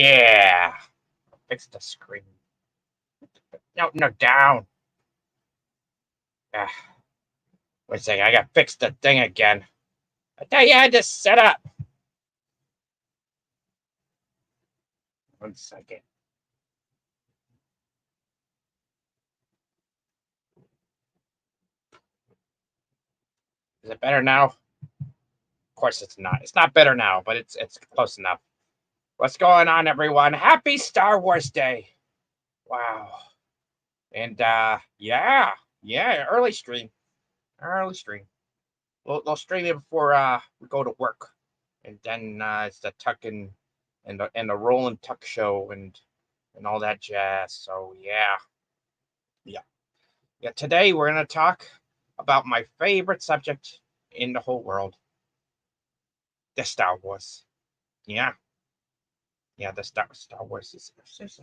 Yeah. Fix the screen. No, no, down. Ah, wait a second. I got to fix the thing again. I thought you had this set up. 1 second. Is it better now? Of course it's not. It's not better now, but it's close enough. What's going on, everyone? Happy Star Wars Day. Wow. And yeah, early stream. Early stream. We'll stream it before we go to work. And then it's the Tuck and the Roll and Tuck show and all that jazz. So yeah. Today we're gonna talk about my favorite subject in the whole world, the Star Wars. Yeah, the Star Wars is. It's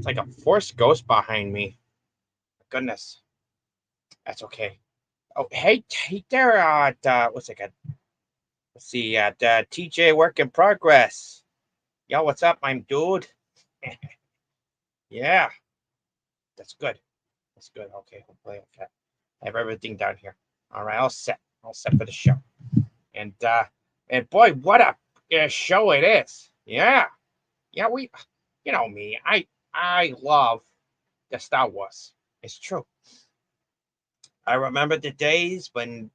like a Force ghost behind me. Goodness, that's okay. Oh, hey there, what's it called? Let's see, the TJ Work in Progress. Yo, what's up, my dude? Yeah, that's good. That's good. Okay, hopefully okay. I have everything down here. All right, all set for the show. And boy, what a show it is. Yeah, we, you know me, I love the Star Wars. It's true. I remember the days when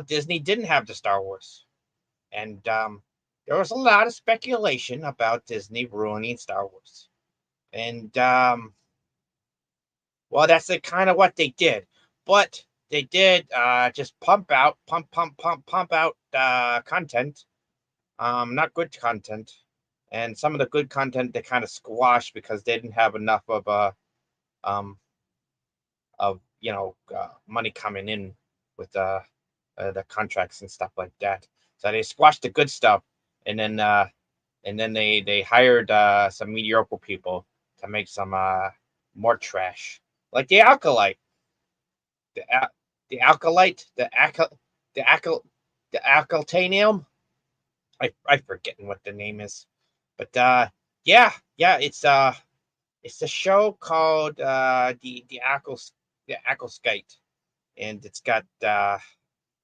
Disney didn't have the Star Wars, and there was a lot of speculation about Disney ruining Star Wars, and that's kind of what they did, but they did just pump out content, not good content, and some of the good content they kind of squashed because they didn't have enough of money coming in with the contracts and stuff like that. So they squashed the good stuff, and then they hired some mediocre people to make some more trash, like the Acolyte, the Acolyte, the Alcaltanium. I forgetting what the name is, but it's a show called the Ackleskite, and it's got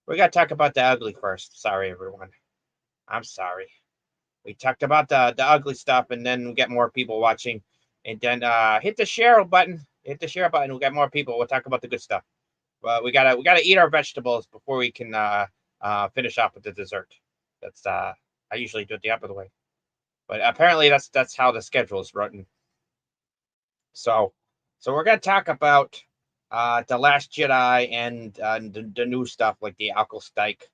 we got to talk about the ugly first. Sorry, everyone. I'm sorry. We talked about the ugly stuff, and then we get more people watching, and then hit the share button. Hit the share button. We got more people. We'll talk about the good stuff. But we gotta eat our vegetables before we can finish off with the dessert. That's I usually do it the other way, but apparently that's how the schedule is written. So we're gonna talk about the Last Jedi and the new stuff like the Alcalstike.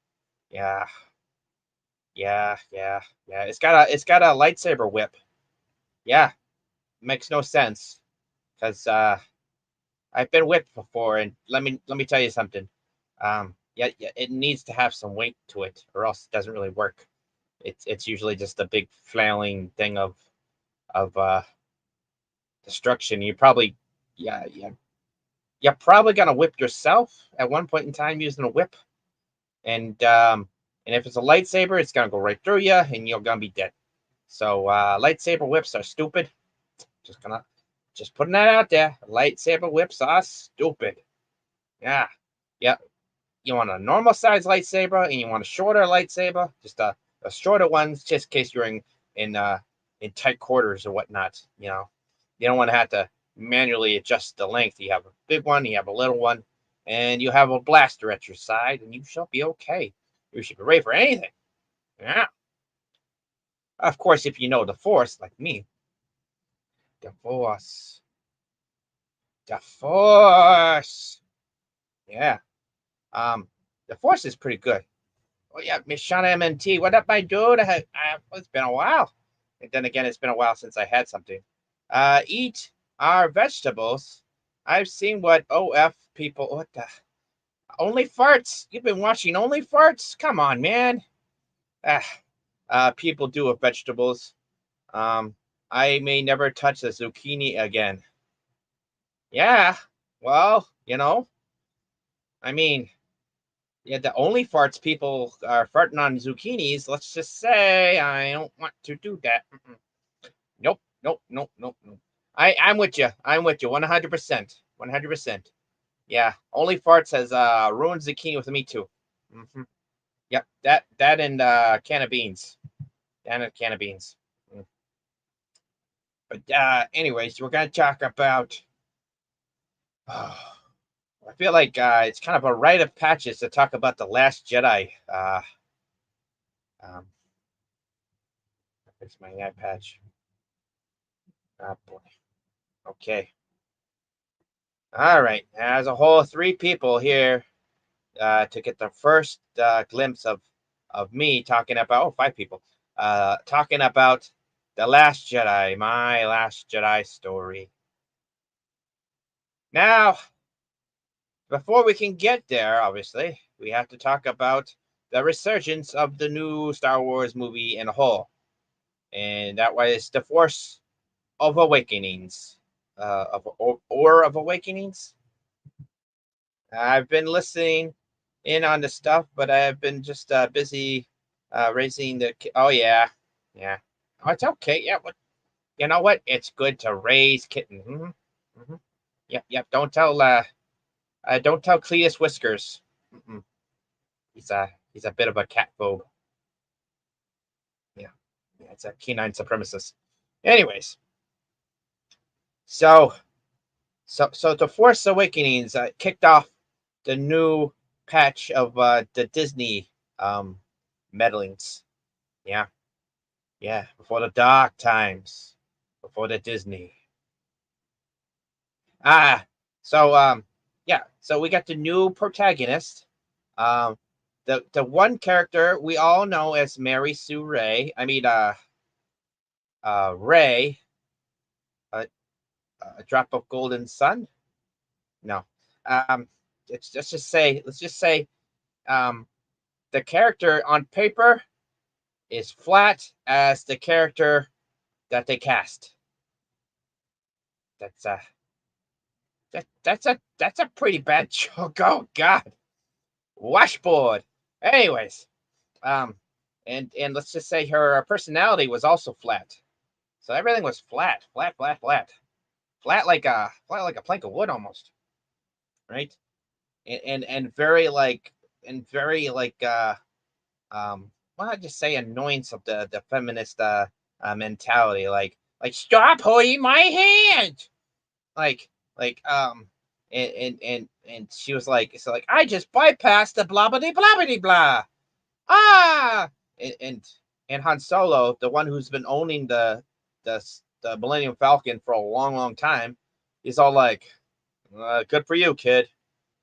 Yeah. It's got a lightsaber whip. Yeah, makes no sense because I've been whipped before, and let me tell you something. It needs to have some weight to it, or else it doesn't really work. It's usually just a big flailing thing of destruction. You're probably you're probably gonna whip yourself at one point in time using a whip, and if it's a lightsaber, it's gonna go right through you, and you're gonna be dead. So lightsaber whips are stupid. Just putting that out there. Lightsaber whips are stupid. Yeah. You want a normal size lightsaber, and you want a shorter lightsaber, just a shorter ones, just in case you're in tight quarters or whatnot. You don't want to have to manually adjust the length. You have a big one, you have a little one, and you have a blaster at your side, and you shall be okay. You should be ready for anything. Yeah. Of course, if you know the Force, like me. The Force. The Force. Yeah. The Force is pretty good. Oh yeah, Miss Shauna MNT. What up, my dude? It's been a while. And then again, it's been a while since I had something. Eat our vegetables. I've seen what OF people. What the? Only farts. You've been watching Only Farts? Come on, man. People do with vegetables. I may never touch a zucchini again. Yeah. Well, I mean, Yeah, the only farts people are farting on zucchinis. Let's just say I don't want to do that. Nope, nope, nope, nope, nope. I'm with you. I'm with you. 100%. 100%. Yeah, only farts has ruined zucchini with me too. Mm-hmm. Yep, that and can of beans. And a can of beans. Mm. But anyways, we're gonna talk about. I feel like it's kind of a rite of passage to talk about the Last Jedi. Um, Fix my eye patch. Oh boy. Okay. All right. As a whole, three people here to get the first glimpse of me talking about. Oh, five people talking about the Last Jedi, my Last Jedi story. Now, before we can get there, obviously, we have to talk about the resurgence of the new Star Wars movie in a whole, and that was the Force of Awakenings, of Awakenings. I've been listening in on the stuff, but I've been just busy raising the. Oh yeah, yeah. Oh, it's okay. Yeah, but you know what? It's good to raise kittens. Mm-hmm. Mm-hmm. Yep, yep. Don't tell Cletus Whiskers. Mm-mm. He's a bit of a cat phobe. Yeah, yeah. It's a canine supremacist. Anyways, so so the Force Awakenings kicked off the new patch of the Disney meddlings. Yeah, yeah. Before the dark times, before the Disney. Ah, so yeah. So we got the new protagonist. Um, the one character we all know as Mary Sue Ray. I mean, Ray, a, a drop of golden sun. No, um, let's just say, um, the character on paper is flat as the character that they cast. That's that's a pretty bad joke. Oh God, washboard. Anyways, um, and let's just say her personality was also flat. So everything was flat, flat, flat, flat, flat like a plank of wood almost, right? And very like well, I just say annoyance of the feminist mentality, like stop holding my hand, like like and she was like, so like I just bypassed the blah blah blah blah blah ah and and and Han Solo, the one who's been owning the the Millennium Falcon for a long long time, he's all like, good for you, kid.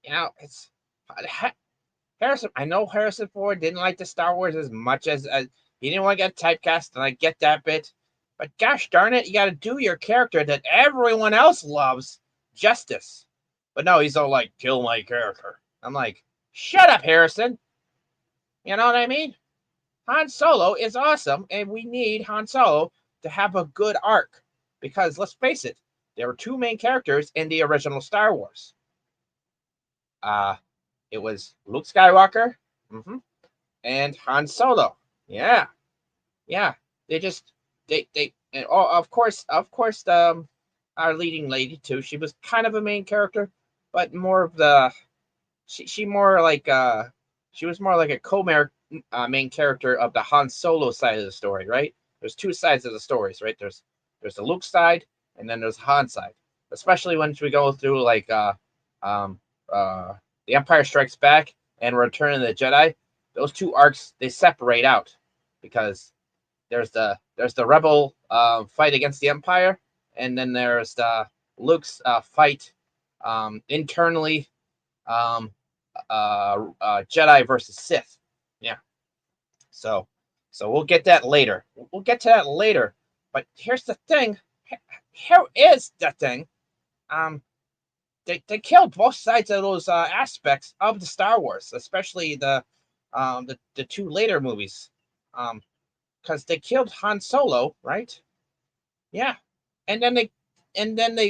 You know, it's Harrison. I know Harrison Ford didn't like the Star Wars as much as he didn't want to get typecast, and I get that bit. But gosh darn it, you got to do your character that everyone else loves justice. But no, he's all like, kill my character. I'm like, shut up, Harrison. You know what I mean? Han Solo is awesome, and we need Han Solo to have a good arc. Because let's face it, there were two main characters in the original Star Wars. Uh, it was Luke Skywalker, mm-hmm, and Han Solo. Yeah, yeah. They just and oh, of course, our leading lady too. She was kind of a main character, but more of the she more like she was more like a main character of the Han Solo side of the story, right? There's two sides of the stories, right? There's the Luke side, and then there's the Han side. Especially once we go through like um uh the Empire Strikes Back and Return of the Jedi, those two arcs they separate out because there's the rebel fight against the Empire, and then there's the Luke's fight internally, um, Jedi versus Sith. Yeah. So so we'll get that later. We'll get to that later. But here's the thing. Here is the thing. Um, they killed both sides of those aspects of the Star Wars, especially the two later movies. Because they killed Han Solo, right? Yeah, and then they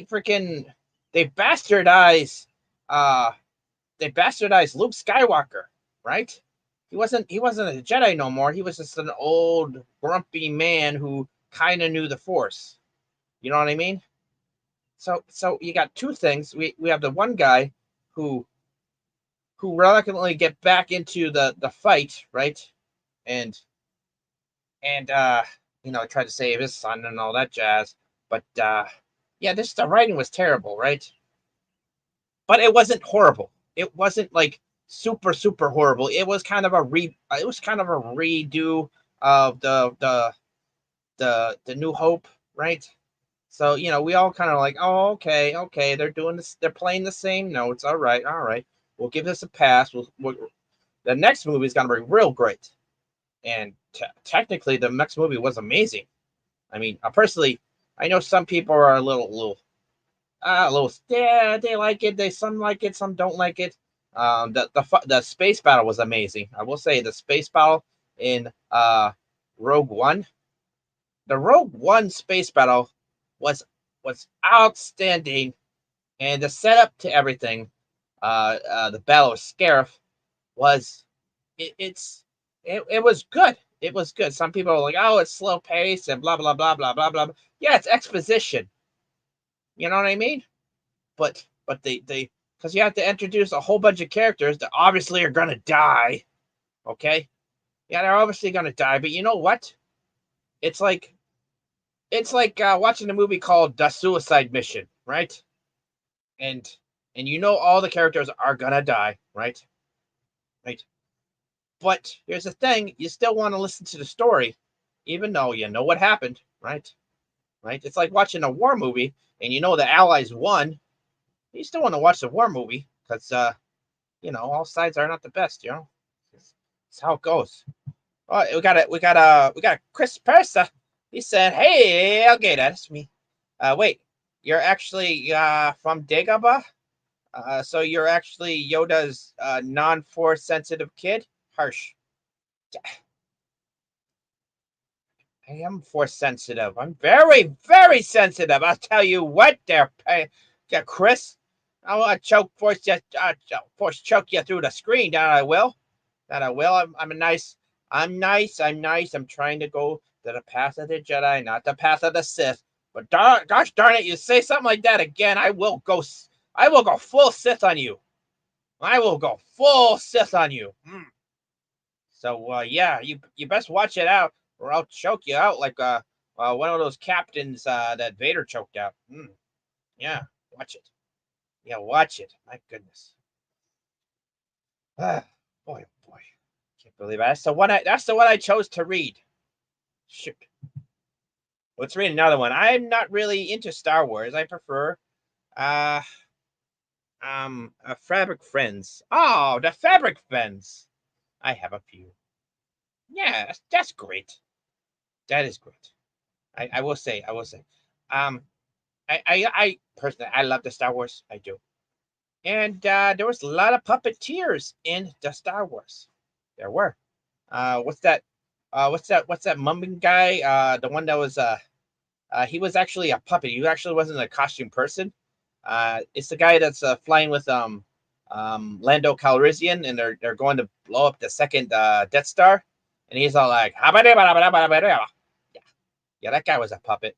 freaking they bastardize uh they bastardized Luke Skywalker. right? He wasn't a Jedi no more. He was just an old grumpy man who kind of knew the Force. You know what I mean? So you got two things. We have the one guy who reluctantly get back into the fight, right? And and tried to save his son and all that jazz. But yeah, the writing was terrible, right? But it wasn't horrible. It wasn't like super horrible. It was kind of a redo of the New Hope, right? So we all kind of like, oh, okay, they're doing this, they're playing the same notes. All right, we'll give this a pass. The next movie is gonna be real great, and technically, the next movie was amazing. I mean, personally, I know some people are yeah, they like it. Some like it, some don't like it. The space battle was amazing. I will say the space battle in Rogue One, the Rogue One space battle was outstanding, and the setup to everything, the Battle of Scarif was it was good. It was good. Some people are like, oh, it's slow pace and blah blah blah blah blah blah. Yeah, it's exposition. You know what I mean? But they because you have to introduce a whole bunch of characters that obviously are gonna die. Okay, yeah, they're obviously gonna die. But you know what? It's like watching a movie called The Suicide Mission, right? And all the characters are gonna die, right? Right. But here's the thing: you still want to listen to the story, even though you know what happened, right? Right. It's like watching a war movie, and the Allies won. You still want to watch the war movie because all sides are not the best. It's how it goes. Oh, we got a Chris Persa. He said, "Hey, okay, that's me. Wait, you're actually from Dagobah? So you're actually Yoda's non-force sensitive kid? Harsh. I am force sensitive. I'm very, very sensitive. I'll tell you what, there, Chris. I want to force choke you through the screen. That I will. That I will. I'm a nice. I'm nice. I'm nice. I'm trying to go to the path of the Jedi, not the path of the Sith. But gosh darn it, you say something like that again, I will go. I will go full Sith on you. I will go full Sith on you. So yeah, you best watch it out, or I'll choke you out like one of those captains that Vader choked out. Yeah, watch it. Yeah, watch it. My goodness. Boy, oh boy, can't believe it. That's the one. That's the one I chose to read. Shoot. Let's read another one. I'm not really into Star Wars. I prefer uh Fabric Friends. Oh, the Fabric Friends. I have a few. Yeah, that's great. That is great. I will say. Um, I personally, I love the Star Wars. I do. And there was a lot of puppeteers in the Star Wars. There were. What's that? What's that mumbling guy? The one that was he was actually a puppet. He actually wasn't a costume person. It's the guy that's flying with Lando Calrissian, and they're going to blow up the second Death Star, and he's all like, yeah, yeah, that guy was a puppet.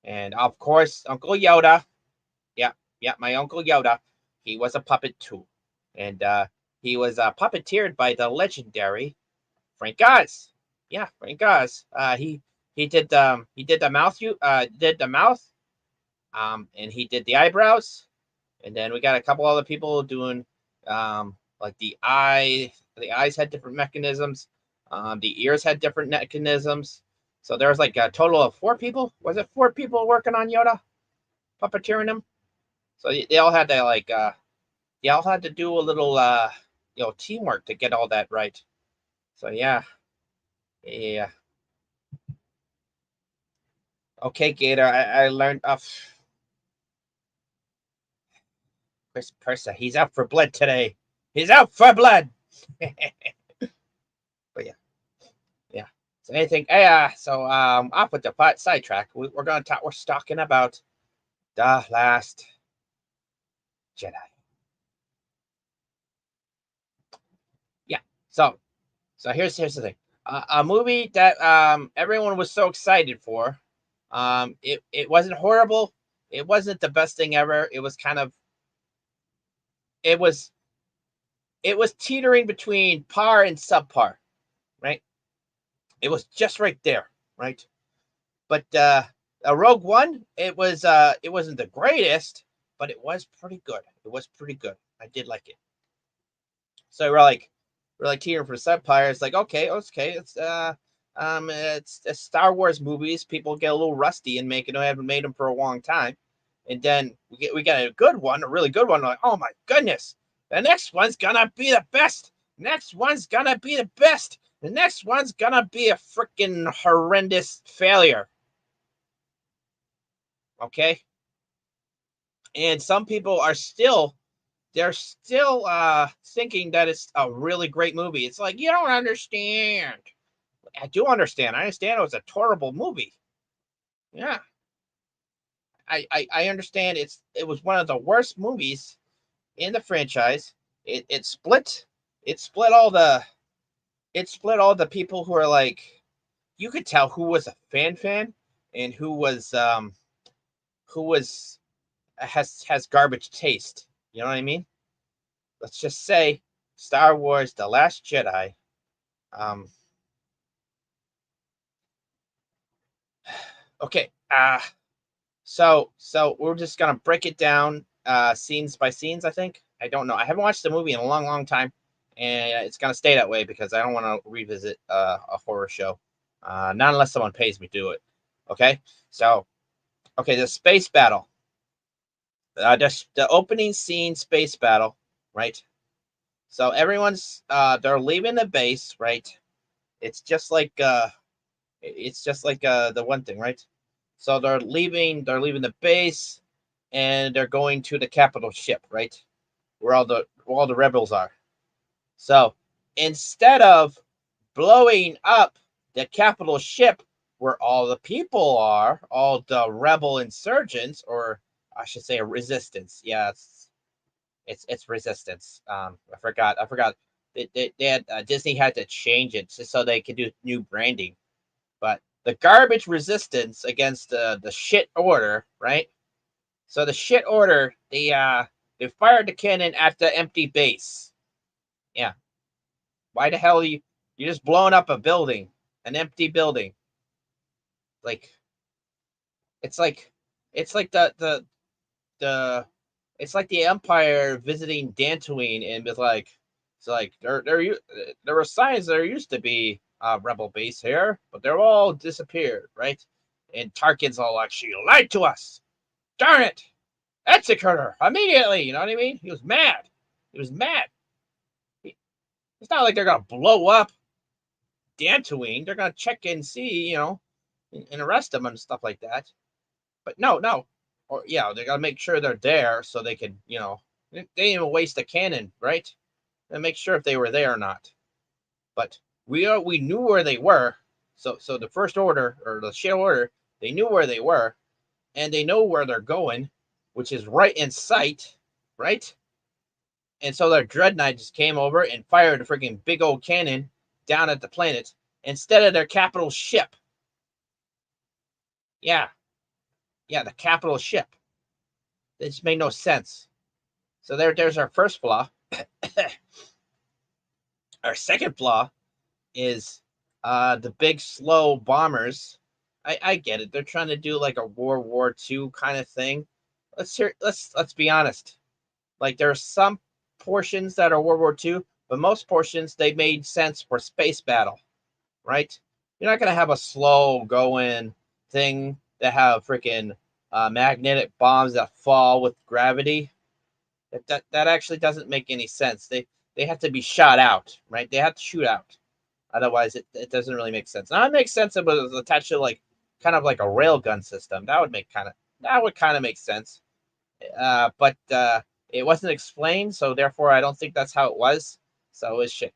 And of course, Uncle Yoda. Yeah, yeah, my Uncle Yoda. He was a puppet too. And he was puppeteered by the legendary Frank Oz. Yeah, Frank Oz. He did the mouth. You did the mouth. And he did the eyebrows. And then we got a couple other people doing like the eye. The eyes had different mechanisms. The ears had different mechanisms. So there was like a total of 4 people. Was it 4 people working on Yoda, puppeteering him? So they all had to they all had to do a little teamwork to get all that right. So yeah. Okay, Gator. I learned Chris Persa. He's out for blood today. He's out for blood. But yeah. So anything? Yeah. So off with the sidetrack. We're gonna talk. We're talking about the Last Jedi. Yeah. So here's the thing. A movie that everyone was so excited for. It wasn't horrible. It wasn't the best thing ever. It was kind of it was teetering between par and subpar, right? It was just right there, right? But a Rogue One, it wasn't the greatest, but it was pretty good. It was pretty good. I did like it. So we're like teetering for subpar. It's like okay, it's Star Wars movies. People get a little rusty and haven't made them for a long time, and then we get a good one, a really good one. Like oh my goodness, the next one's gonna be the best. Next one's gonna be the best. The next one's gonna be a freaking horrendous failure. Okay, and some people are still thinking that it's a really great movie. It's like you don't understand. I do understand. I understand it was a terrible movie. Yeah, I understand. It was one of the worst movies in the franchise. It split all the people who are like you could tell who was a fan and who was has garbage taste. You know what I mean? Let's just say Star Wars: The Last Jedi. Um, okay. So we're just gonna break it down scenes by scenes. I think I don't know. I haven't watched the movie in a long time, and it's gonna stay that way because I don't want to revisit a horror show, not unless someone pays me to do it. Okay. So okay, the space battle. The opening scene space battle, right? So everyone's they're leaving the base, right? It's just like the one thing, right? So they're leaving the base and they're going to the capital ship, right? Where all the rebels are. So instead of blowing up the capital ship where all the people are, all the rebel insurgents, or I should say a resistance. Yeah, it's resistance. I forgot. They had Disney had to change it just so they could do new branding. But the garbage resistance against the shit order, right? So the shit order, they fired the cannon at the empty base. Yeah. Why the hell you just blowing up a building, an empty building? Like it's like it's like the it's like the Empire visiting Dantooine and was like it's like there were signs there used to be a rebel base here, but they're all disappeared, right? And Tarkin's all like, she lied to us. Darn it! Execute her immediately. You know what I mean? He was mad. He was mad. It's not like they're gonna blow up Dantooine. They're gonna check and see, and arrest them and stuff like that. But no. Or yeah, they gotta make sure they're there so they could, they didn't even waste a cannon, right? And make sure if they were there or not. But we knew where they were. So the first order or the shit order, they knew where they were, and they know where they're going, which is right in sight, right? And so their dreadnought just came over and fired a freaking big old cannon down at the planet instead of their capital ship. Yeah, the capital ship. It just made no sense. So there's our first flaw. Our second flaw is the big slow bombers. I get it. They're trying to do like a World War II kind of thing. Let's be honest. Like there are some portions that are World War II, but most portions they made sense for space battle, right? You're not gonna have a slow going thing that have freaking magnetic bombs that fall with gravity. That actually doesn't make any sense. They have to be shot out, right? They have to shoot out. Otherwise, it doesn't really make sense. Now it makes sense if it was attached to like kind of like a railgun system. That would kind of make sense. But it wasn't explained, so therefore I don't think that's how it was. So it was shit.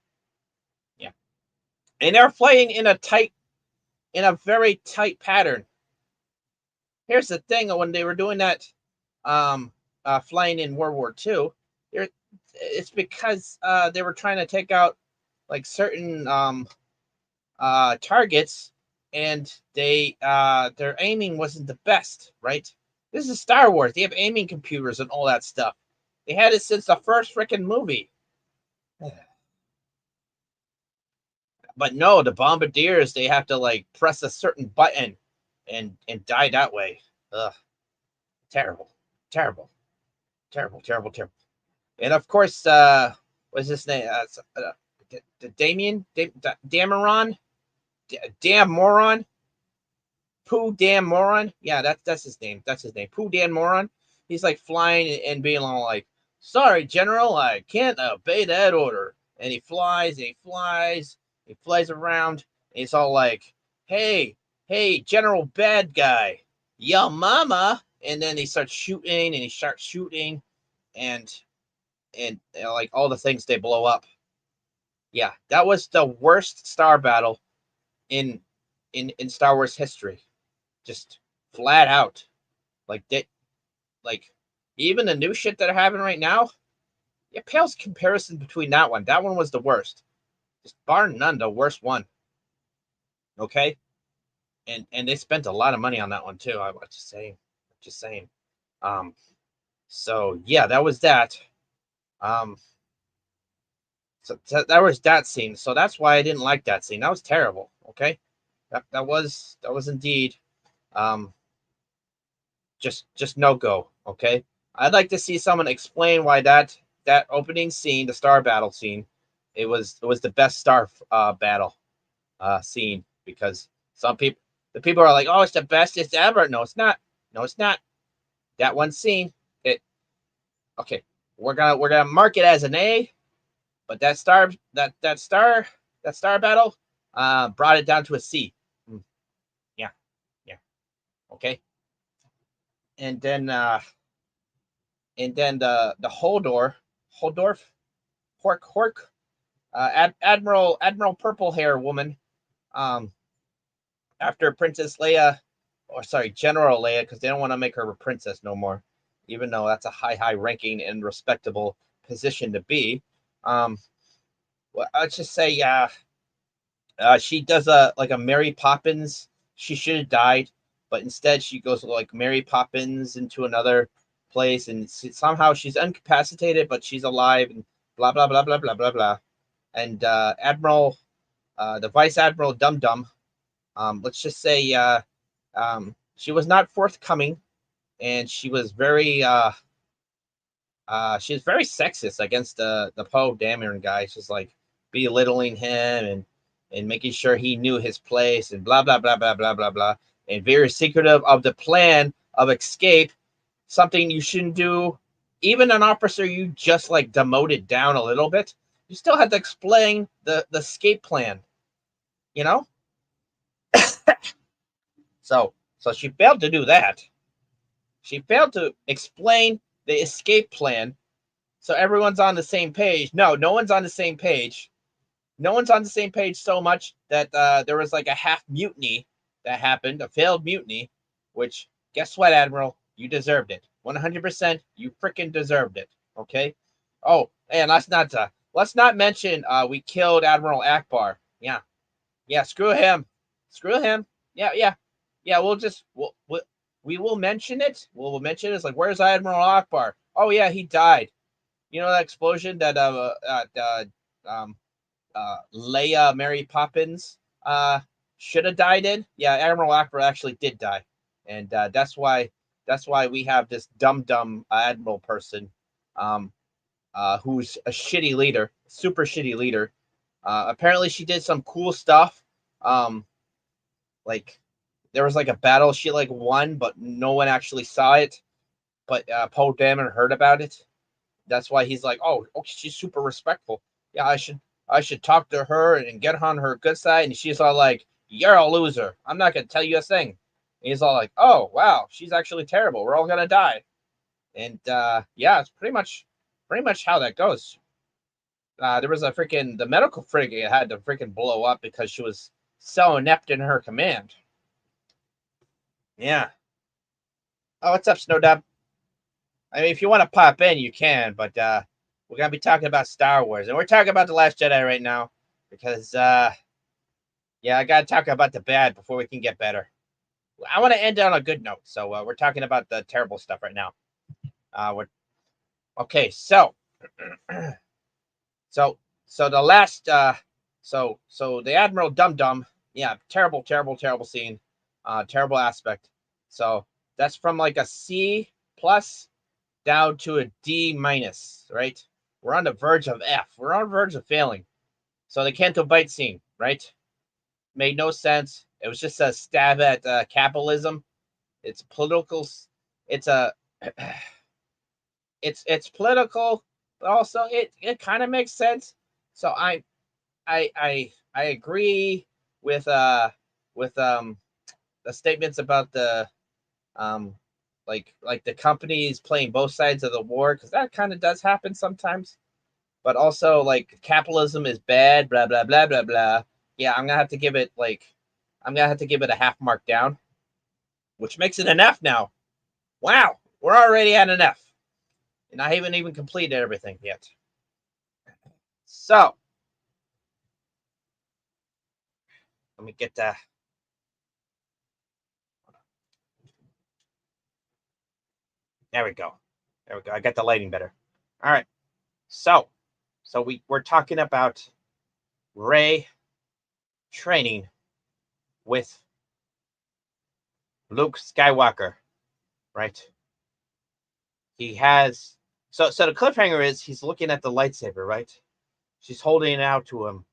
Yeah, and they're playing in a very tight pattern. Here's the thing: when they were doing that, flying in World War II, it's because they were trying to take out certain targets, and their aiming wasn't the best, right? This is Star Wars. They have aiming computers and all that stuff. They had it since the first freaking movie. But no, the bombardiers, they have to like press a certain button and die that way. Ugh, terrible, terrible, terrible, terrible, terrible. And of course, what's his name? Damien, Dameron, damn moron, Pooh damn moron. Yeah, that's his name. That's his name. Pooh damn moron. He's like flying and being all like, "Sorry, General, I can't obey that order." And he flies and he flies. He flies around. And he's all like, "Hey, hey, General Bad Guy, yo mama!" And then he starts shooting and he starts shooting, and like all the things, they blow up. Yeah, that was the worst star battle in Star Wars history. Just flat out. Like they, like even the new shit that are happening right now, it pales comparison between that one. That one was the worst. Just bar none, the worst one. Okay? And they spent a lot of money on that one too. I'm just saying. Just saying. Um so yeah, that was that. Um so that was that scene. So that's why I didn't like that scene. That was terrible. Okay? That was indeed um just no go. Okay, I'd like to see someone explain why that opening scene, the star battle scene, it was the best star battle scene, because the people are like, oh, it's the best it's ever. No, it's not. No, it's not. That one scene, it okay. We're gonna mark it as an A, but that star battle brought it down to a C. Yeah, yeah, okay. And then the Holdorf, Hork, Admiral Purple Hair Woman, um, after Princess Leia, or sorry, General Leia, because they don't want to make her a princess no more, even though that's a high ranking and respectable position to be. Well, let's just say, she does a Mary Poppins. She should have died, but instead she goes like Mary Poppins into another place, and somehow she's incapacitated, but she's alive, and blah blah blah blah blah blah blah. And the Vice Admiral Dum Dum, let's just say, she was not forthcoming, and she was very sexist against the Poe Dameron guy. She's like belittling him and making sure he knew his place and blah blah blah blah blah blah blah, and very secretive of the plan of escape, something you shouldn't do. Even an officer you just like demoted down a little bit, you still had to explain the escape plan, you know. So she failed to do that. She failed to explain the escape plan so everyone's on the same page. No one's on the same page. No one's on the same page so much that there was like a half mutiny that happened, a failed mutiny, which, guess what, Admiral? You deserved it. 100%, you freaking deserved it. Okay? Oh, and let's not mention we killed Admiral Akbar. Yeah. Yeah, screw him. Screw him. Yeah, yeah. Yeah, we will mention it. We'll mention it. It's like, where's Admiral Akbar? Oh yeah, he died. You know that explosion that Leia Mary Poppins should have died in? Yeah, Admiral Akbar actually did die, and that's why we have this dumb admiral person, um, who's a shitty leader, super shitty leader. Apparently, she did some cool stuff. Like there was like a battle she like won, but no one actually saw it. But Poe Dameron heard about it. That's why he's like, oh, okay, she's super respectful. Yeah, I should talk to her and get on her good side. And she's all like, you're a loser. I'm not gonna tell you a thing. And he's all like, oh wow, she's actually terrible. We're all gonna die. And yeah, it's pretty much how that goes. There was the medical frigate had to freaking blow up because she was so inept in her command. Yeah. Oh, what's up, Snowdub? I mean, if you want to pop in, you can, but we're gonna be talking about Star Wars, and we're talking about The Last Jedi right now. because yeah, I gotta talk about the bad before we can get better. I want to end on a good note, so we're talking about the terrible stuff right now. We're okay. So, so the last so the Admiral Dum Dum, yeah, terrible scene, terrible aspect. So that's from like a C plus down to a D minus, right? We're on the verge of F. We're on the verge of failing. So the Canto Bite scene, right? Made no sense. It was just a stab at capitalism. It's political. It's a it's political, but also it kind of makes sense. So I agree with the statements about the um like the companies playing both sides of the war, because that kind of does happen sometimes. But also like capitalism is bad, blah blah blah blah blah. Yeah, I'm gonna have to give it a half mark down, which makes it an F now. Wow, we're already at an F, and I haven't even completed everything yet. So let me get the. There we go. There we go. I got the lighting better. All right. So we're talking about Rey training with Luke Skywalker, right? He has so the cliffhanger is he's looking at the lightsaber, right? She's holding it out to him.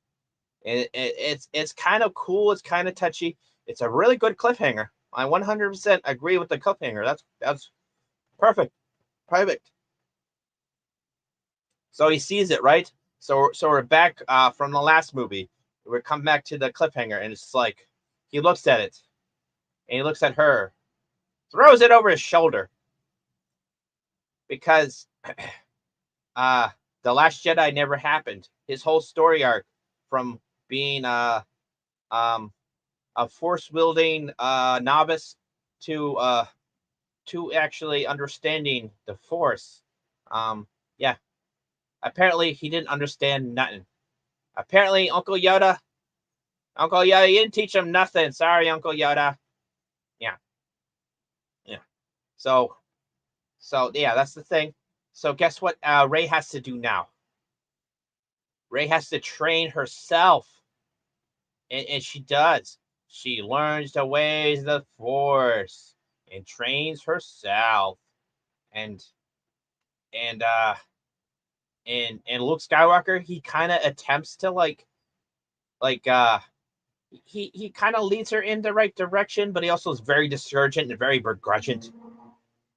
And it's kind of cool, it's kind of touchy. It's a really good cliffhanger. I 100% agree with the cliffhanger. That's perfect. Perfect. So he sees it, right? So we're back from the last movie. We're come back to the cliffhanger, and it's like he looks at it, and he looks at her, throws it over his shoulder, because the Last Jedi never happened. His whole story arc from being um a force wielding novice to actually understanding the force. Yeah, apparently he didn't understand nothing. Apparently Uncle Yoda, you didn't teach him nothing. Sorry, Uncle Yoda. Yeah, yeah. So yeah, that's the thing. So guess what? Rey has to do now. Rey has to train herself, and she does. She learns the ways of the Force and trains herself, and and uh and Luke Skywalker, he kind of attempts to like he kind of leads her in the right direction, but he also is very discouraging and very begrudging.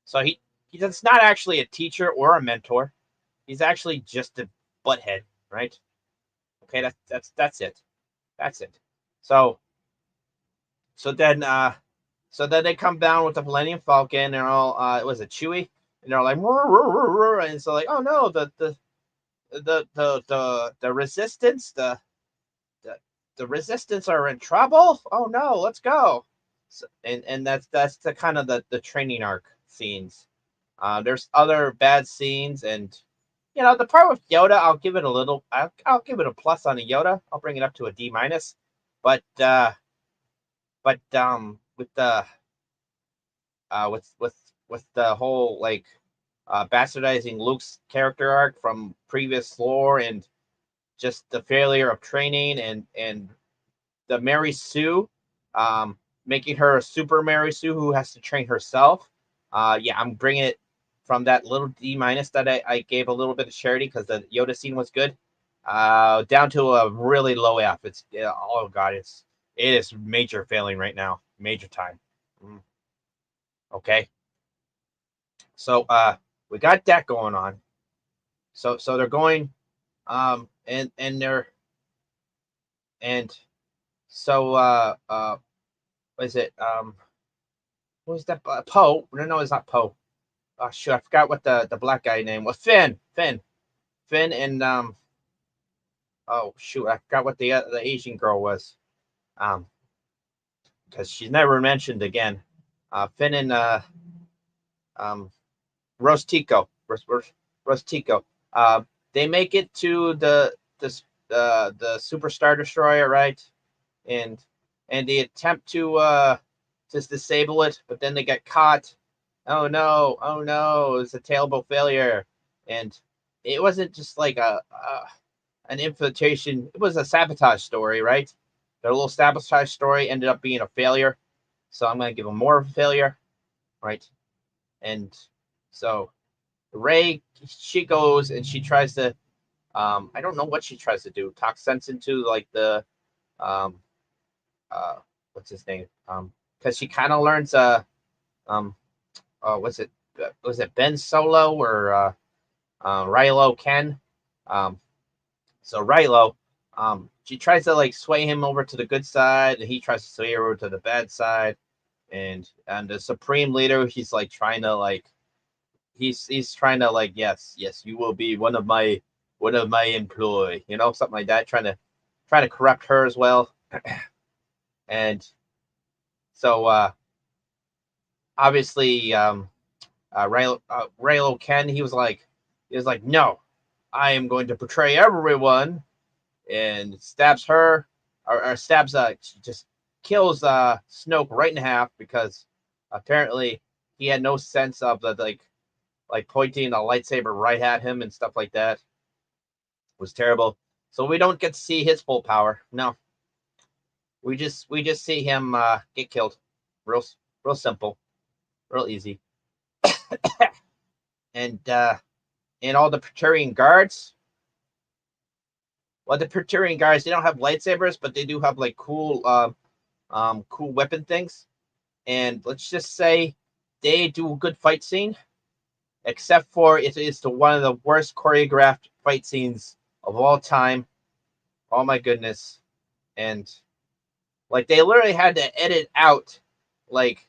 So he's not actually a teacher or a mentor. He's actually just a butthead, right? Okay, that's it. That's it. So so then uh so then they come down with the Millennium Falcon, and all was it Chewie? And they're like, "Roar, roar, roar, roar," and so like, oh no, the resistance, the the resistance are in trouble. Oh no, let's go. So, and that's the kind of the training arc scenes. There's other bad scenes, and the part with Yoda, I'll give it a little. I'll give it a plus on a Yoda. I'll bring it up to a D minus. But with the with the whole like bastardizing Luke's character arc from previous lore, and just the failure of training, and the Mary Sue, making her a super Mary Sue who has to train herself. Yeah, I'm bringing it from that little D minus that I gave a little bit of charity because the Yoda scene was good, down to a really low F. Oh god, it is major failing right now, major time. Okay, so we got that going on. So they're going, and they're and so what is it what was that? Poe? No, it's not Poe. Oh shoot, I forgot what the black guy name was. Finn, and oh shoot, I forgot what the Asian girl was. Because she's never mentioned again. Finn and um, Rostico. Rostico. They make it to the the Super Star Destroyer, right? And they attempt to just disable it, but then they get caught. Oh no! Oh no! It's a terrible failure, and it wasn't just like an infiltration. It was a sabotage story, right? Their little sabotage story ended up being a failure, so I'm gonna give them more of a failure, right? And so Ray, she goes and she tries to, I don't know what she tries to do. Talk sense into like the, um, uh, what's his name? Because she kind of learns, um, what's it? Was it Ben Solo or Rilo Ken? Um, so Rilo, she tries to like sway him over to the good side, and he tries to sway her over to the bad side. And the supreme leader, he's like trying to like, he's trying to like, yes, you will be one of my employee, something like that, trying to corrupt her as well. And so obviously Raylo Ken, he was like, no, I am going to betray everyone, and stabs her, or stabs just kills Snoke right in half, because apparently he had no sense of the like pointing a lightsaber right at him and stuff like that. It was terrible. So we don't get to see his full power. No, we just see him get killed. Real simple, real easy. And all the Praetorian guards. Well, the Praetorian guards, they don't have lightsabers, but they do have like cool cool weapon things. And let's just say they do a good fight scene, except for it is one of the worst choreographed fight scenes of all time. Oh my goodness. And like they literally had to edit out like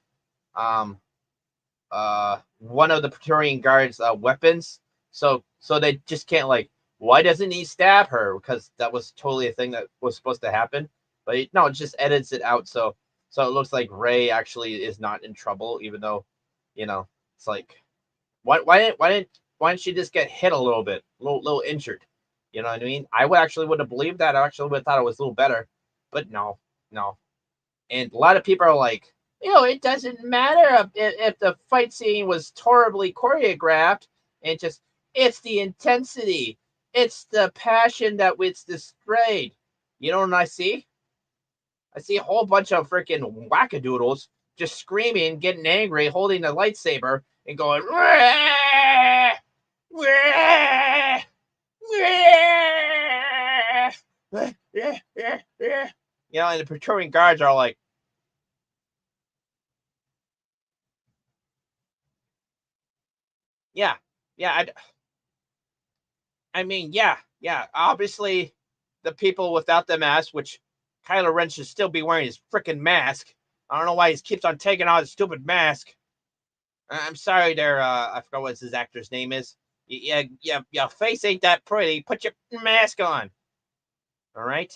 one of the Praetorian guards weapons, so they just can't like, why doesn't he stab her, because that was totally a thing that was supposed to happen. But no, it just edits it out, so it looks like Rey actually is not in trouble, even though it's like, why didn't she just get hit a little bit, little injured? You know what I mean? I would have believed that. I actually would have thought it was a little better, but no. And a lot of people are like, it doesn't matter if the fight scene was horribly choreographed, and it's the intensity, it's the passion that was displayed. You know what I see? I see a whole bunch of freaking wackadoodles just screaming, getting angry, holding a lightsaber, and going, "Wah! Wah! Wah!" And the Praetorian guards are like, yeah, I mean, yeah. Obviously, the people without the mask, which Kylo Ren should still be wearing his freaking mask. I don't know why he keeps on taking out his stupid mask. I'm sorry there. I forgot what his actor's name is. Yeah, your face ain't that pretty. Put your mask on. All right.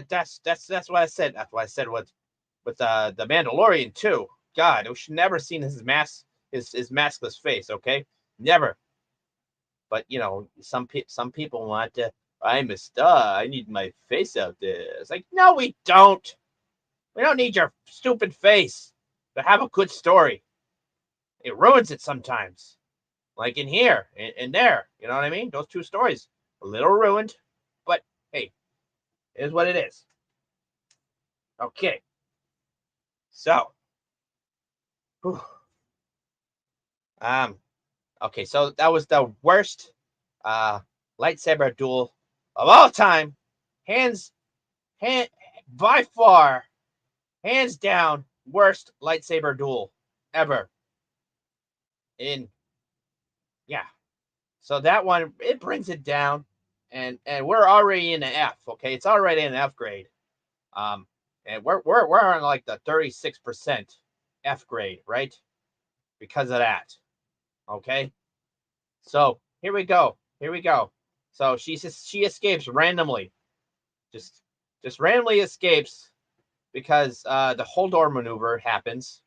That's what I said. That's what I said with the Mandalorian too. God, we should never seen his mask, his maskless face. Okay, never. But some people want to. I'm a star. I need my face out there. It's like, no, we don't. We don't need your stupid face to have a good story. It ruins it sometimes. Like in here, in there. You know what I mean? Those two stories, a little ruined, but hey, it is what it is. Okay. So, whew. Okay, so that was the worst lightsaber duel of all time. Hand by far, hands down, worst lightsaber duel ever. Yeah. So that one, it brings it down, and we're already in an F. Okay, it's already an F grade. And we're on like the 36% F grade, right? Because of that. Okay. So here we go. So she escapes randomly, just randomly escapes, because the Holdor maneuver happens.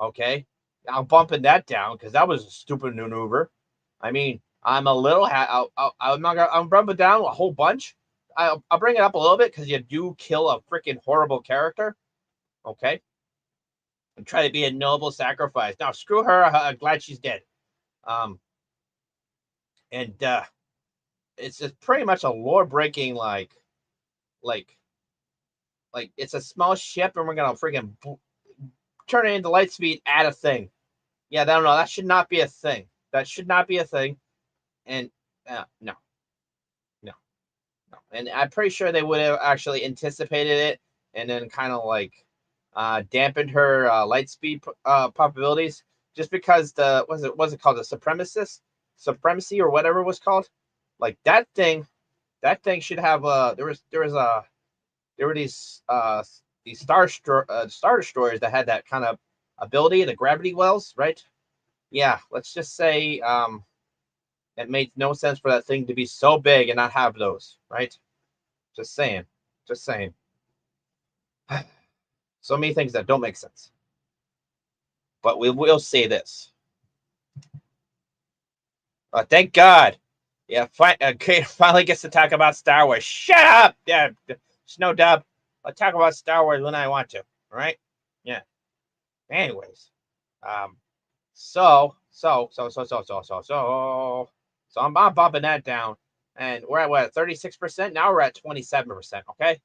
Okay, I'm bumping that down because that was a stupid maneuver. I mean, I'm a little. I'm not gonna. I'm rub it down a whole bunch. I'll bring it up a little bit because you do kill a freaking horrible character. Okay, and try to be a noble sacrifice. Now screw her. I'm glad she's dead. Um, and it's just pretty much a lore breaking like it's a small ship and we're gonna freaking turn it into light speed. Add a thing. Yeah, I don't know. That should not be a thing. That should not be a thing. And no, no, no. And I'm pretty sure they would have actually anticipated it and then kind of like dampened her light speed probabilities just because the was it called the supremacy or whatever it was called. Like that thing should have there were these star destroyers that had that kind of ability, the gravity wells, right? Yeah, let's just say it made no sense for that thing to be so big and not have those, right? Just saying. Just saying. So many things that don't make sense. But we will say this. Thank God. Yeah, Gator finally gets to talk about Star Wars. Shut up! Yeah, Snow Dub. I'll talk about Star Wars when I want to. All right? Yeah. Anyways, so I'm bumping that down, and we're at what 36%. Now we're at 27%. Okay,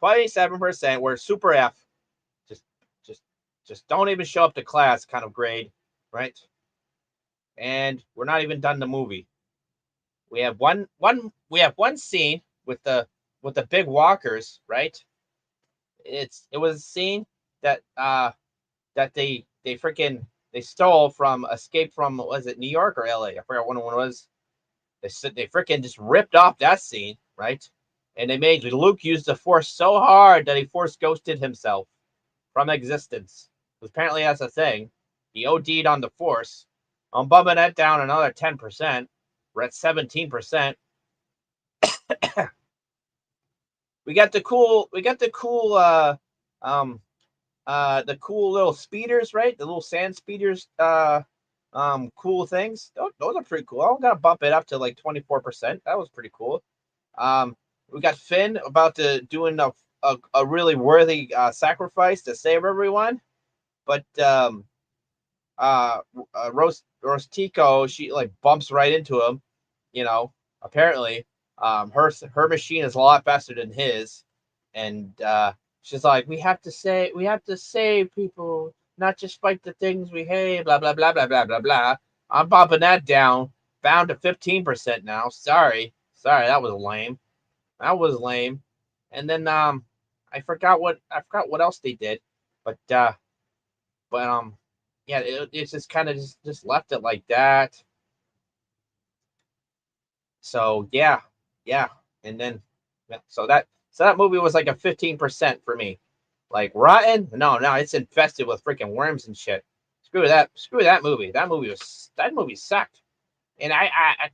27%. We're super F. Just just don't even show up to class kind of grade, right? And we're not even done the movie. We have one scene with the big walkers, right? It was a scene that that they freaking they stole from Escape from, was it New York or LA? I forgot when it was. They freaking just ripped off that scene, right? And they made Luke use the Force so hard that he Force ghosted himself from existence. Apparently that's a thing. He OD'd on the Force. I'm bumping that down another 10%. We're at 17%. We got the cool the cool little speeders, right? The little sand speeders, cool things. Those are pretty cool. I'm gonna bump it up to like 24%. That was pretty cool. We got Finn about to doing a really worthy sacrifice to save everyone, but Rostico, she like bumps right into him. You know, apparently, her machine is a lot faster than his, and she's like, we have to save people, not just fight the things we hate. Blah blah blah blah blah blah blah. I'm bumping that down, bound to 15% now. Sorry, that was lame. That was lame. And then I forgot what else they did, but yeah, it's just kind of just left it like that. So yeah, and then so that movie was like a 15% for me. Like rotten? No, it's infested with freaking worms and shit. Screw that movie. That movie sucked. And I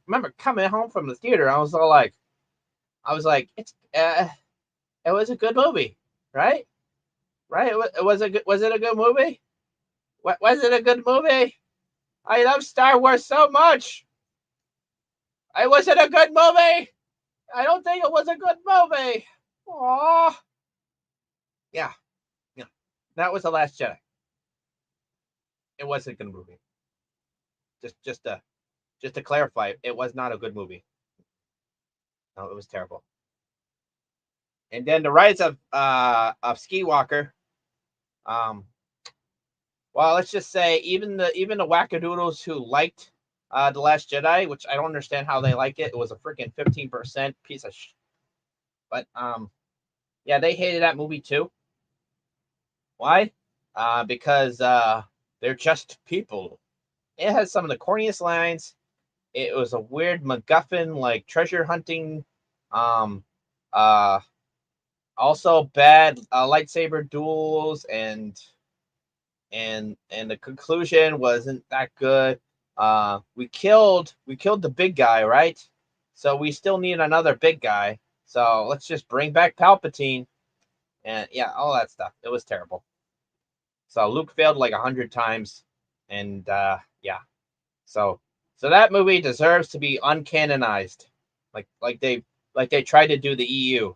remember coming home from the theater. I was like, it was a good movie, right? Right? Was it a good movie? Was it a good movie? I love Star Wars so much. Was it a good movie? I don't think it was a good movie. Aww. Yeah. That was The Last Jedi. It wasn't a good movie. Just to clarify, it was not a good movie. No, it was terrible. And then the rise of Skywalker. Well, let's just say even the wackadoodles who liked The Last Jedi, which I don't understand how they like it. It was a freaking 15% piece of but yeah, they hated that movie too. Why? Because they're just people. It has some of the corniest lines. It was a weird MacGuffin like treasure hunting. Um, uh, Also bad lightsaber duels and the conclusion wasn't that good. We killed the big guy, right? So we still need another big guy. So let's just bring back Palpatine, and yeah, all that stuff. It was terrible. So Luke failed like 100 times, and yeah. So So that movie deserves to be uncanonized, like they tried to do the EU,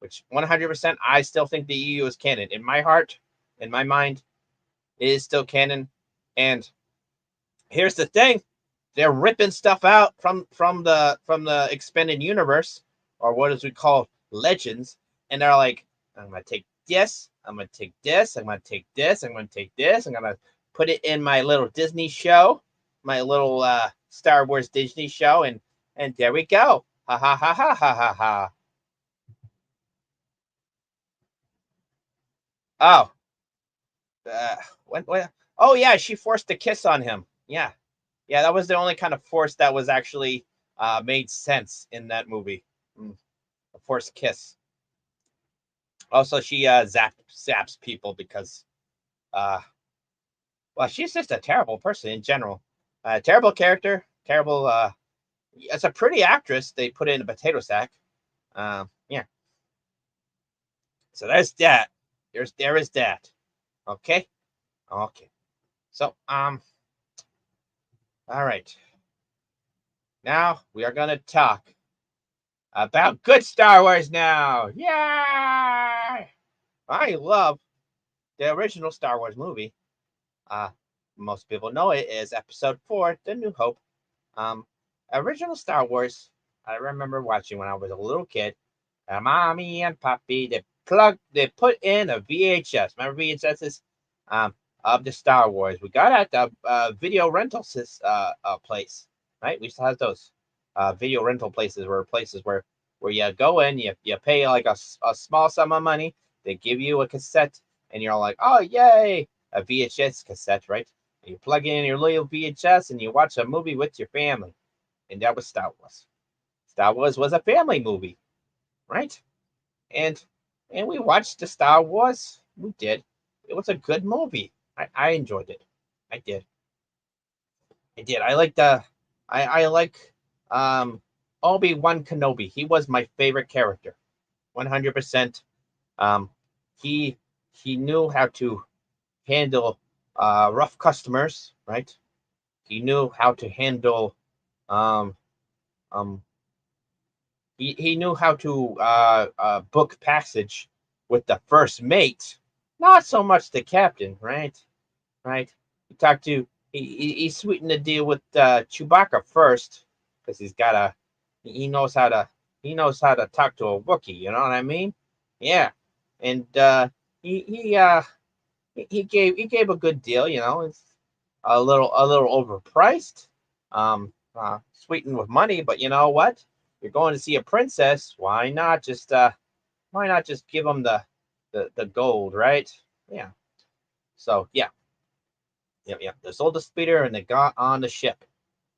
which 100% I still think the EU is canon. In my heart, in my mind, it is still canon. And here's the thing: they're ripping stuff out from the expanded universe, or what is we call legends, and they're like, I'm gonna take this, I'm gonna take this, I'm gonna take this, I'm gonna take this, I'm gonna put it in my little Disney show, my little Star Wars Disney show, and there we go. Ha ha ha ha ha ha ha. Oh, uh, when? Oh yeah, she forced a kiss on him. Yeah, yeah, that was the only kind of force that was actually made sense in that movie. A forced kiss. Also, she zaps people because, uh, well, she's just a terrible person in general. Terrible character, terrible. It's a pretty actress they put in a potato sack. Yeah. So there's that. There is that. Okay. Okay. So all right. Now we are gonna talk about good Star Wars now. Yeah. I love the original Star Wars movie. Uh, Most people know it as Episode 4, The New Hope. Um, Original Star Wars, I remember watching when I was a little kid. Mommy and Poppy, they put in a VHS. Remember VHSs? Of the Star Wars. We got at the video rental place, right? We used to have those video rental places where you go in, you pay like a small sum of money. They give you a cassette, and you're like, oh yay, a VHS cassette, right? And you plug in your little VHS, and you watch a movie with your family, and that was Star Wars. Star Wars was a family movie, right? And we watched the Star Wars. We did. It was a good movie. I enjoyed it. I did. I did. I like Obi-Wan Kenobi. He was my favorite character. 100%. Um he he knew how to handle rough customers, right? He knew how to handle um um he knew how to book passage with the first mate, not so much the captain, right? Right. He sweetened the deal with Chewbacca first because he knows how to talk to a Wookiee. You know what I mean? Yeah, and he he uh he gave a good deal. You know, it's a little overpriced, sweetened with money. But you know what? You're going to see a princess. Why not just give them the gold, right? Yeah. So yeah, yep, yep. They sold the speeder and they got on the ship,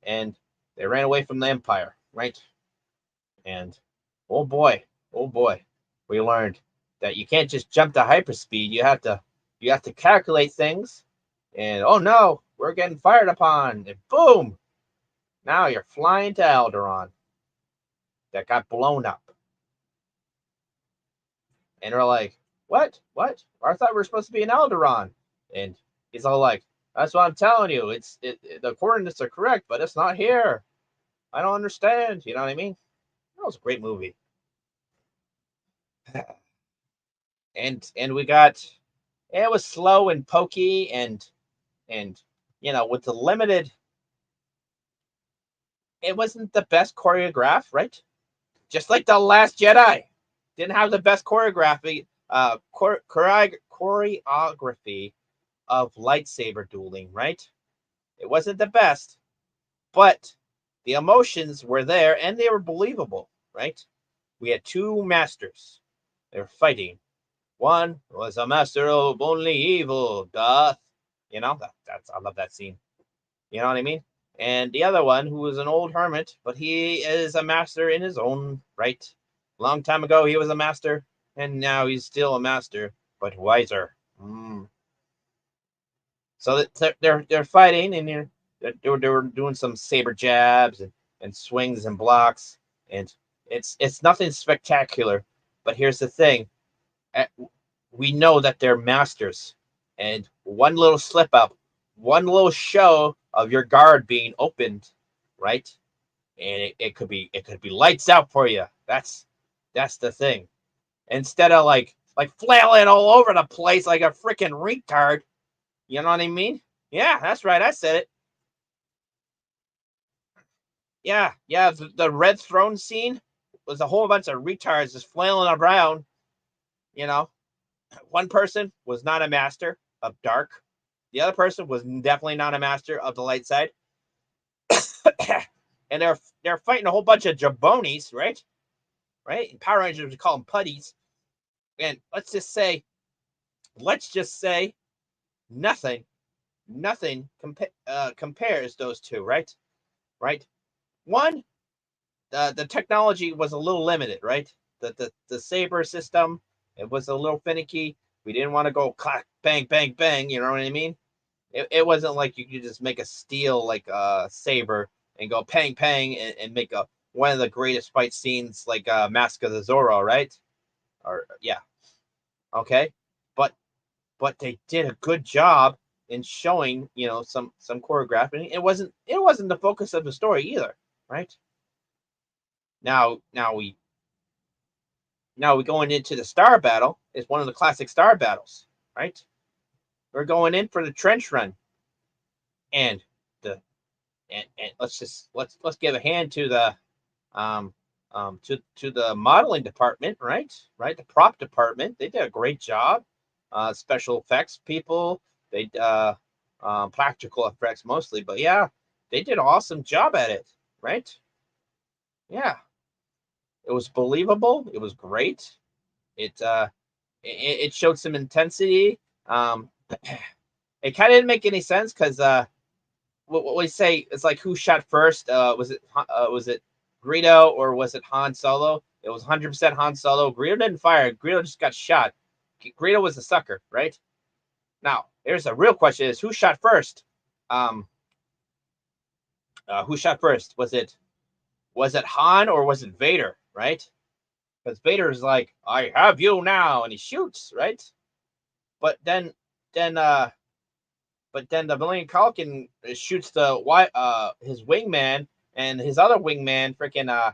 and they ran away from the Empire, right? And oh boy, oh boy, we learned that you can't just jump to hyperspeed. You have to calculate things. And oh no, we're getting fired upon. And boom, now you're flying to Alderaan that got blown up. And they're like, what? What? I thought we were supposed to be in Alderaan. And he's all like, that's what I'm telling you. The coordinates are correct, but it's not here. I don't understand. You know what I mean? That was a great movie. And we got it was slow and pokey and with the limited, it wasn't the best choreograph, right? Just like the Last Jedi didn't have the best choreography choreography of lightsaber dueling, right? It wasn't the best, but the emotions were there and they were believable, right? We had two masters. They were fighting. One was a master of only evil doth. I love that scene. You know what I mean? And the other one, who was an old hermit, but he is a master in his own right. Long time ago, he was a master, and now he's still a master, but wiser. So they're fighting, and they're doing some saber jabs and swings and blocks, and it's nothing spectacular. But here's the thing: we know that they're masters, and one little slip up, one little show of your guard being opened, right? And it could be lights out for you. That's the thing. Instead of like flailing all over the place like a freaking retard. You know what I mean? Yeah, that's right. I said it. Yeah, the red throne scene was a whole bunch of retards just flailing around. You know, one person was not a master of dark. The other person was definitely not a master of the light side. And they're fighting a whole bunch of jabronis, right? Right? In Power Rangers, we call them putties. And let's just say nothing compares those two, right? Right? One, the technology was a little limited, right? The saber system, it was a little finicky. We didn't want to go clack, bang, bang, bang. You know what I mean? It wasn't like you could just make a steel like saber and go pang, pang, and make a one of the greatest fight scenes like Mask of the Zorro, right? Or yeah, okay, but they did a good job in showing some choreographing. It wasn't the focus of the story either, right? Now we going into the star battle. It's one of the classic star battles, right? We're going in for the trench run, and the and let's give a hand to the to the modeling department, right? The prop department. They did a great job. Special effects people, they practical effects mostly, but yeah, they did an awesome job at it, right? Yeah, it was believable. It was great. It showed some intensity. It kind of didn't make any sense because what we say, it's like who shot first? Was it Greedo or was it Han Solo? It was 100% Han Solo. Greedo didn't fire. Greedo just got shot. Greedo was a sucker, right? Now, here's a real question: is who shot first? Um, who shot first? Was it Han or was it Vader? Right? Because Vader's like, "I have you now," and he shoots, right? But then the Millennium Falcon shoots his wingman, and his other wingman freaking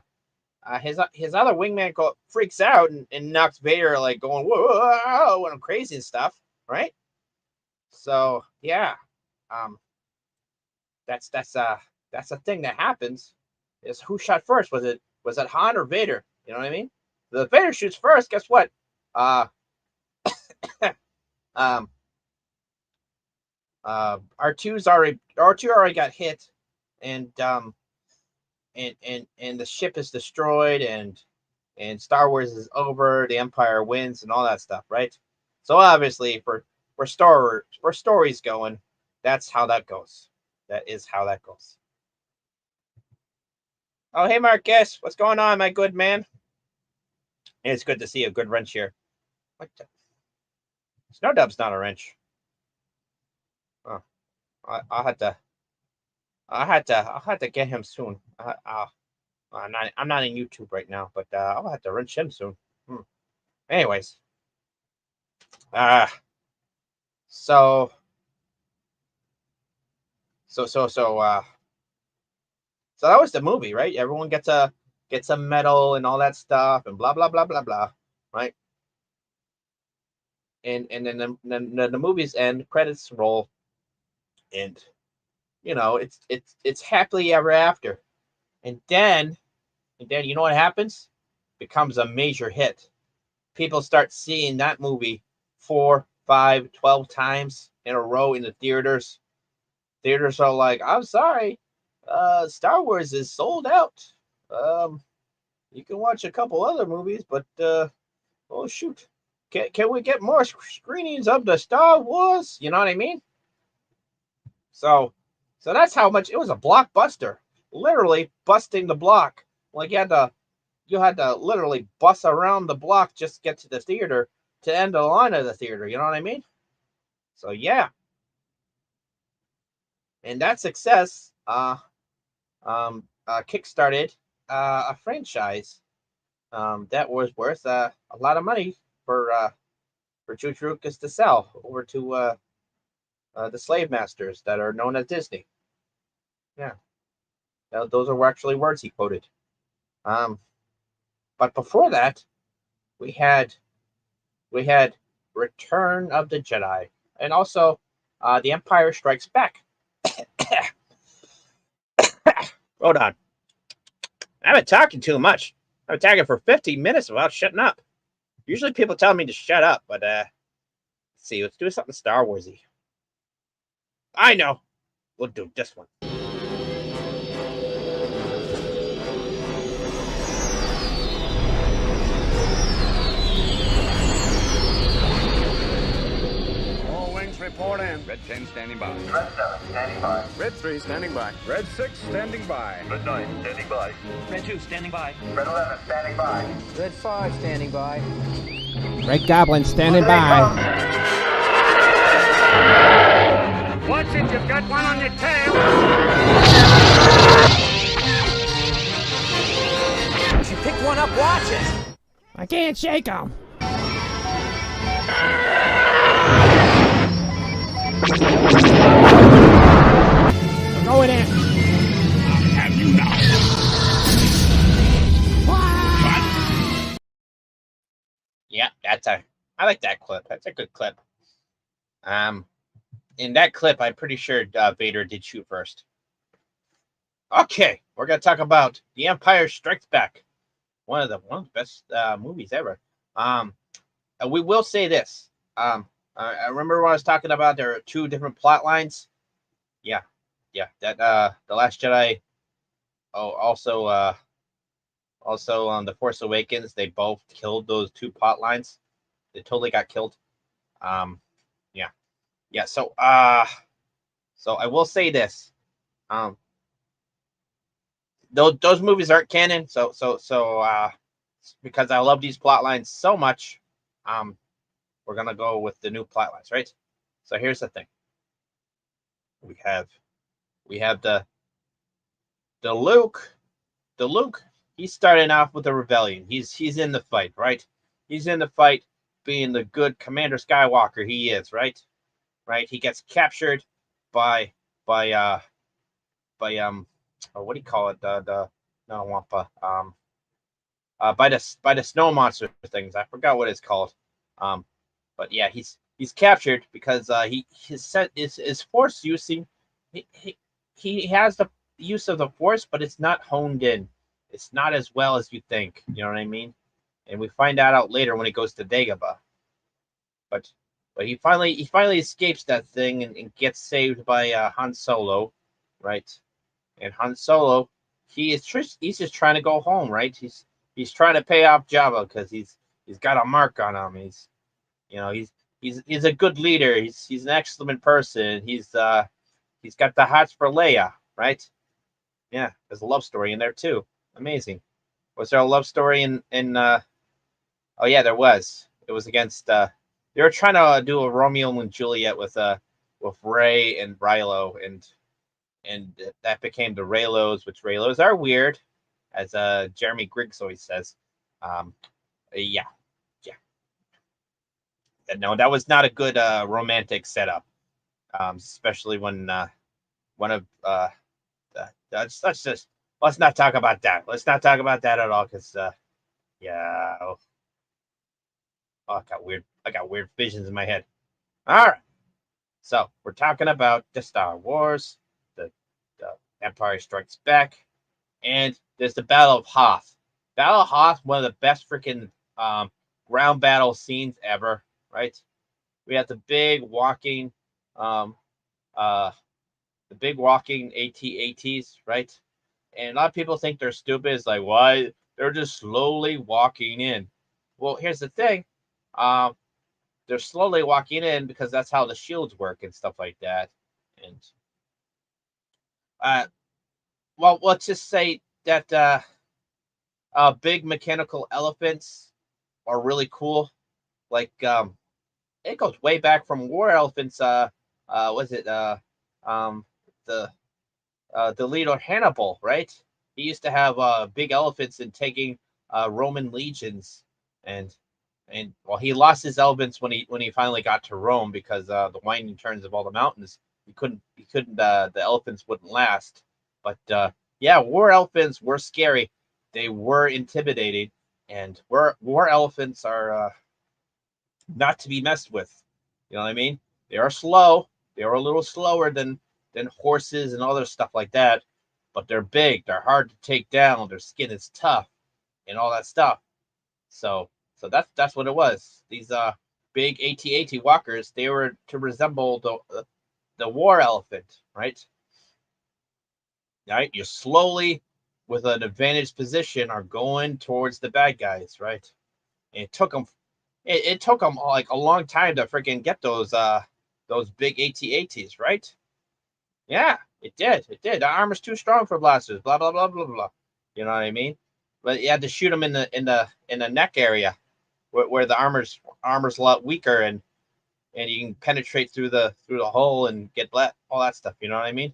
his other wingman freaks out and knocks Vader like going whoa and crazy and stuff, right? So yeah, um, that's a thing that happens. Is who shot first? Was it Han or Vader? You know what I mean? The Vader shoots first. Guess what? Uh, um, R2 already got hit, and the ship is destroyed, and Star Wars is over. The Empire wins, and all that stuff, right? So obviously, for stories going, that's how that goes. That is how that goes. Oh, hey Marcus, what's going on, my good man? It's good to see a good wrench here. What the? Snowdub's not a wrench. Oh, I'll have to. I'll have to get him soon. I'm not in YouTube right now, but I'll have to wrench him soon. Hmm. Anyways, uh, so so so so uh, so that was the movie, right? Everyone gets a medal and all that stuff, and blah blah blah blah blah, right? And then the movies end, credits roll, and it's happily ever after. And then you know what happens? Becomes a major hit. People start seeing that movie 4, 5, 12 times in a row in the theaters. Theaters are like, I'm sorry, Star Wars is sold out. Um, you can watch a couple other movies, but oh shoot, can we get more screenings of the Star Wars? You know what I mean? So, so that's how much it was a blockbuster. Literally busting the block. Like you had to literally bus around the block just to get to the theater to end the line of the theater. You know what I mean? So yeah, and that success kickstarted a franchise that was worth a lot of money for George Lucas to sell over to the slave masters that are known as Disney. Yeah. Those are actually words he quoted. But before that, we had Return of the Jedi, and also The Empire Strikes Back. Hold on. I've been talking too much. I've been talking for 15 minutes without shutting up. Usually people tell me to shut up, but let's see. Let's do something Star Warsy. I know. We'll do this one. Report in. Red 10 standing by. Red 7 standing by. Red 3 standing by. Red 6 standing by. Red 9 standing by. Red 2 standing by. Red 11 standing by. Red 5 standing by. Red Goblin standing by. Watch it, you've got one on your tail. If you pick one up, watch it. I can't shake him. I'm going in. Have you now? What? Yeah, I like that clip. That's a good clip. In that clip, I'm pretty sure Vader did shoot first. Okay, we're gonna talk about The Empire Strikes Back, one of the best movies ever. We will say this. I remember when I was talking about there are two different plot lines. Yeah. That The Last Jedi. Oh, also on The Force Awakens, they both killed those two plot lines. They totally got killed. Yeah. So I will say this. Those movies aren't canon. So because I love these plot lines so much, we're gonna go with the new plot lines, right? So here's the thing. We have the Luke. The Luke, he's starting off with a rebellion. He's in the fight, right? He's in the fight, being the good Commander Skywalker he is, right? Right? He gets captured by what do you call it? By the snow monster things. I forgot what it's called. But yeah, he's captured because his force using he has the use of the force, but it's not honed in. It's not as well as you think. You know what I mean? And we find that out later when he goes to Dagobah. But he finally escapes that thing and gets saved by Han Solo, right? And Han Solo, he's just trying to go home, right? He's trying to pay off Jabba because he's got a mark on him. He's a good leader. He's an excellent person. He's got the hots for Leia, right? Yeah, there's a love story in there too. Amazing. Was there a love story in oh yeah, there was. It was against they were trying to do a Romeo and Juliet with Rey and Rilo, and that became the Reylos, which Reylos are weird, as Jeremy Griggs always says. Yeah. No, that was not a good romantic setup, especially when one of let's not talk about that. Let's not talk about that at all, because yeah. Oh, I got weird visions in my head. All right. So we're talking about the Star Wars, the Empire Strikes Back, and there's the Battle of Hoth. Battle of Hoth, one of the best freaking ground battle scenes ever, right? We have the big walking AT-ATs, right? And a lot of people think they're stupid. It's like, why? They're just slowly walking in. Well, here's the thing. They're slowly walking in because that's how the shields work and stuff like that. And well, let's just say that big mechanical elephants are really cool. Like it goes way back from war elephants. The leader Hannibal, right? He used to have big elephants and taking Roman legions, and well, he lost his elephants when he finally got to Rome because the winding turns of all the mountains. The elephants wouldn't last. But Yeah, war elephants were scary. They were intimidating, and war elephants are not to be messed with. You know what I mean? They are slow. They are a little slower than horses and other stuff like that, but they're big. They're hard to take down. Their skin is tough and all that stuff. So that's what it was. These big AT-AT walkers, they were to resemble the war elephant, right? Right? You slowly, with an advantage position, are going towards the bad guys, right? And it took them like a long time to freaking get those big AT-ATs, right? Yeah, it did. It did. The armor's too strong for blasters. Blah blah blah blah blah. You know what I mean? But you had to shoot them in the neck area where the armor's a lot weaker, and you can penetrate through the hole and get all that stuff. You know what I mean?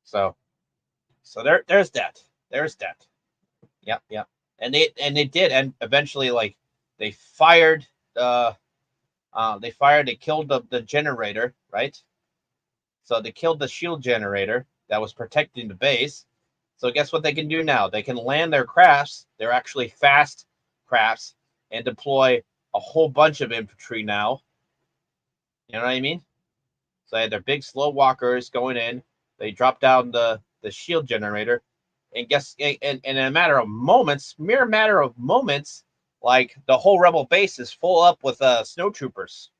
So there's that. There's that. Yep, yep. And they did, and eventually, like, they fired they killed the generator, right? So they killed the shield generator that was protecting the base. So guess what they can do now? They can land their crafts. They're actually fast crafts, and deploy a whole bunch of infantry now. You know what I mean? So they had their big slow walkers going in. They dropped down the shield generator, and in a matter of moments, mere matter of moments, like the whole rebel base is full up with snow troopers.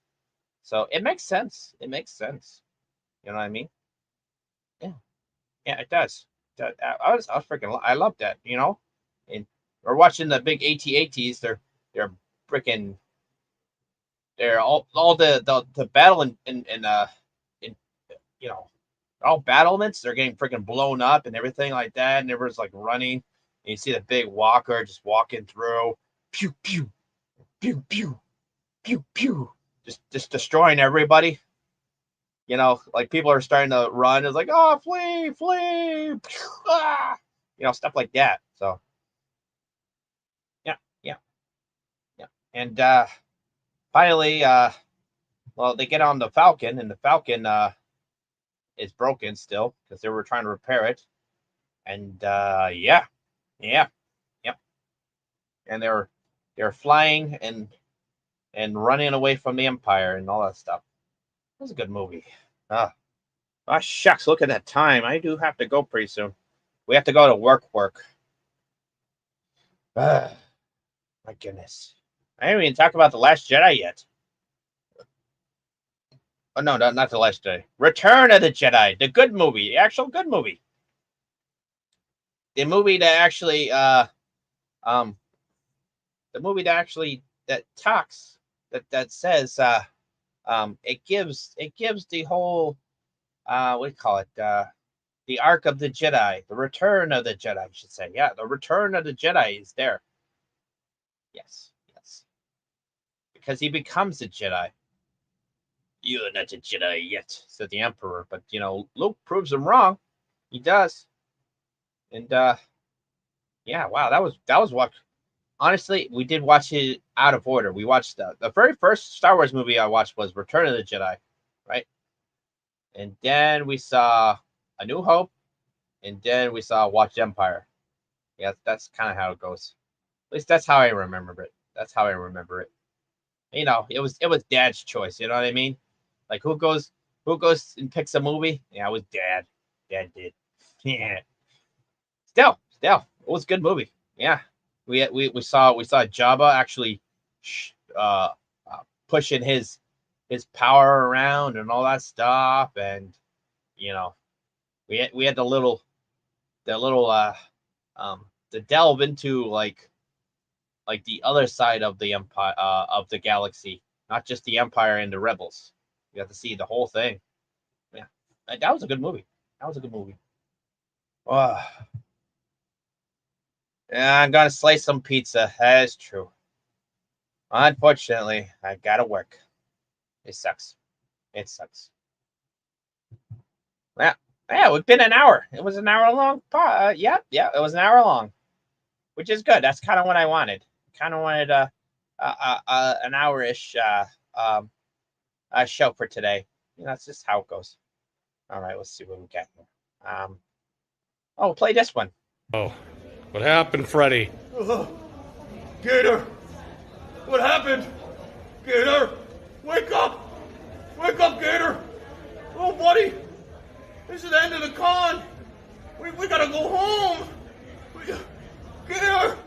So it makes sense. It makes sense. You know what I mean? Yeah, yeah, it does. I was freaking. I love that. You know, and we're watching the big AT-ATs. They're freaking. They're all the battle in you know, all battlements. They're getting freaking blown up and everything like that, and everyone's like running. And you see the big walker just walking through, pew pew pew pew pew pew, just destroying everybody. You know, like people are starting to run. It's like, oh, flee, flee, ah! Stuff like that. So yeah, yeah, yeah. And finally, well, they get on the Falcon, and the Falcon is broken still because they were trying to repair it. And yeah, yeah, yep. And they're flying and running away from the Empire and all that stuff. It was a good movie. Ah, shucks! Look at that time. I do have to go pretty soon. We have to go to work. Ah, my goodness. I haven't even talked about The Last Jedi yet. Oh no, not The Last Jedi. Return of the Jedi, the good movie, the actual good movie. The movie that actually um the movie that talks that says it gives the whole what do you call it, the arc of the Jedi, the return of the Jedi, I should say. Yeah, the return of the Jedi is there. Yes, yes, because he becomes a Jedi. You're not a Jedi yet, said the Emperor. But Luke proves him wrong. He does. And yeah, wow, that was what. Honestly, we did watch it out of order. We watched the very first Star Wars movie I watched was Return of the Jedi, right? And then we saw A New Hope, and then we saw Watch Empire. Yeah, that's kind of how it goes. At least that's how I remember it. That's how I remember it. It was Dad's choice. You know what I mean? Like who goes and picks a movie? Yeah, it was Dad. Dad did. Yeah. Still, it was a good movie. Yeah, we saw Jabba actually uh, pushing his power around and all that stuff, and you know we had the little to delve into like the other side of the empire, of the galaxy, not just the Empire and the Rebels. You have to see the whole thing. Yeah, that was a good movie. That was a good movie. Oh, yeah, I'm gonna slice some pizza. That is true. Unfortunately, I gotta work. It sucks. It sucks. Yeah, yeah. It's been an hour. It was an hour long. Yeah, yeah. It was an hour long, which is good. That's kind of what I wanted. Kind of wanted an hour-ish show for today. That's just how it goes. All right, let's see what we got here. Oh, play this one. Oh, what happened, Freddy? Gator! What happened? Gator! Wake up! Wake up, Gator! Oh, buddy! This is the end of the con! We gotta go home! Gator!